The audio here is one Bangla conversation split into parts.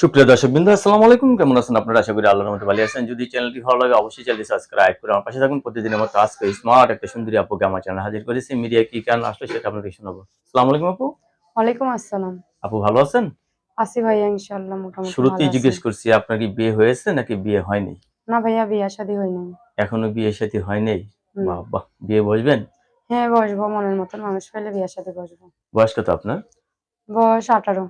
সুপ্রিয় দর্শকবৃন্দ, আসসালামু আলাইকুম। কেমন আছেন আপনারা? আশা করি আল্লাহর রহমতে ভালো আছেন। যদি চ্যানেলটি ভালো লাগে অবশ্যই চ্যানেলটি সাবস্ক্রাইব করে আমার পাশে থাকুন। প্রতিদিনের মতো আজকে স্মার্ট একটা সুন্দরী আপুকে আমার চ্যানেলে হাজির করেছি। মিডিয়া কি কারণ আসলে সেটা আপনাদের শোনাবো। আসসালামু আলাইকুম আপু। ওয়ালাইকুম আসসালাম। আপু ভালো আছেন? আছি ভাইয়া ইনশাআল্লাহ মোটামুটি ভালো শুরুতেই আছি। জিজ্ঞেস করছি আপনার কি বিয়ে হয়েছে নাকি বিয়ে হয়নি? না ভাইয়া বিয়া শাদী হয় নাই। এখনো বিয়ে শাদী হয় নাই? না। বাহ বাহ, বিয়ে বসবেন? হ্যাঁ বসবো, মনের মতন মানুষ পেলে বিয়া শাদী বসবো। বয়স কত আপনার? বয়স 18।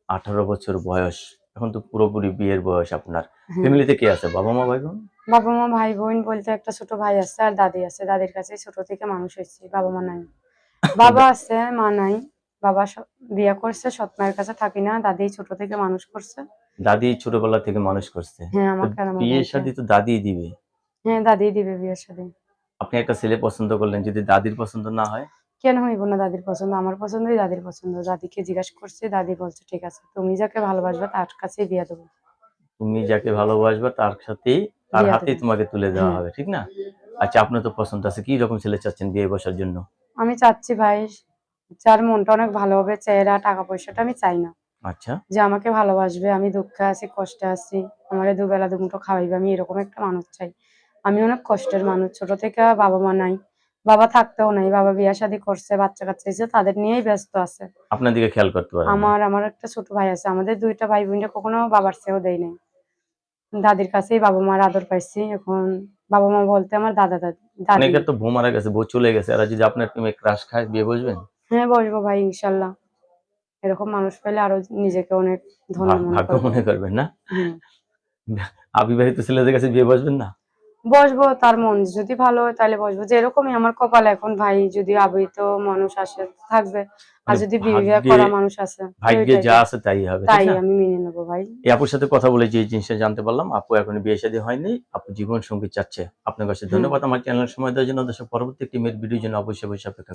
18 বছর বয়স। এখন তো পুরোপুরি বিয়ের বয়স আপনার। হ্যাঁ। ফ্যামিলিতে কে আছে? বাবা মা ভাই বোন? বাবা মা ভাই বোন বলতে একটা ছোট ভাই আছে আর দাদি আছে। দাদির কাছে ছোট থেকে মানুষ হয়েছি। বাবা মা নাই। বাবা আছে, মা নাই। বাবা বিয়া করছে, সৎ মায়ের কাছে থাকি না। দাদি ছোট থেকে মানুষ করছে। দাদি ছোটবেলা থেকে মানুষ করছে। হ্যাঁ তো আমাকে আর আমার বিয়ে ভাইকে। শাদী তো দাদিই দিবে। হ্যাঁ দাদি দিবে বিয়ের শাদী। আপনি একটা ছেলে পছন্দ করলেন, যদি দাদির পছন্দ না হয়? কেন হইব না দাদির পছন্দ? আমার পছন্দই দাদির পছন্দ। দাদিকে জিজ্ঞাসা করছি, দাদি বলছে ঠিক আছে। তুমি যাকে ভালোবাসবে তার কাছেই বিয়া দেবো। তুমি যাকে ভালোবাসবা তার বিয়া হাতেই দেবো। তোমাকে তুলে দেওয়া হ্যাঁ। হবে, ঠিক না? আচ্ছা, আপনার তো পছন্দ আছে, কি রকম ছেলে চাচ্ছেন বিয়ে বসার জন্য? আমি চাচ্ছি ভাই, যার মনটা অনেক ভালো হবে, চেহারা টাকা পয়সাটা আমি চাই না। আচ্ছা। যে আমাকে ভালোবাসবে, আমি দুঃখে আছি কষ্টে আছি, আমারে দুবেলা দুমুঠো খাওয়াইবে, আমি এরকম একটা মানুষ চাই। আমি অনেক কষ্টের মানুষ, ছোট থেকে বাবা মা নাই, বাবা থাকতেও নাই, বাবা বিয়া শাদী করছে, বাচ্চা কাচ্চা হয়েছে, তাদের নিয়েই ব্যস্ত আছে। আপনার দিকে খেয়াল করতে পারেন না? আমার একটা ছোট ভাই আছে, আমাদের দুইটা ভাই বোনটা কখনো বাবার চেয়েও দেয় নাই। দাদির কাছেই বাবা মার আদর পাইছি। এখন বাবা মা বলতে আমার দাদা দাদি দাদি। অনেকের তো বউ মারা গেছে, বউ চলে গেছে, এরা যদি আপনার প্রেমে ক্রাশ খায় বিয়ে বসবেন? হ্যাঁ বসবো ভাই ইনশাল্লাহ। এরকম মানুষ পেলে আরো নিজেকে অনেক ধন্য মনে ভাগ্য করবো। মনে করবেন না? হুম। অবিবাহিত ছেলেদের কাছে বিয়ে বসবেন না? বসবো, তার মন যদি ভালো হয় তাহলে বসবো। যেরকমই আমার কপাল এখন ভাই, যদি অবিবাহিত মানুষ আসে থাকবে, আর মানে যদি বিয়ে ভাগ্যে করা মানুষ আসে ভাগ্যে ওইটাই যা আছে তাই হবে, ঠিক তাই না? আমি মেনে নেবো ভাই। এই আপুর সাথে কথা বলে যে জিনিসটা জানতে পারলাম, আপু এখনো বিয়ে শাদী হয়নি, আপু জীবন সঙ্গী চাচ্ছে। আপনার কাছে হ্যাঁ। ধন্যবাদ আমার চ্যানেল সময় দেওয়ার জন্য। দর্শক, পরবর্তী একটি মেয়ের ভিডিওর জন্য অবশ্যই অপেক্ষা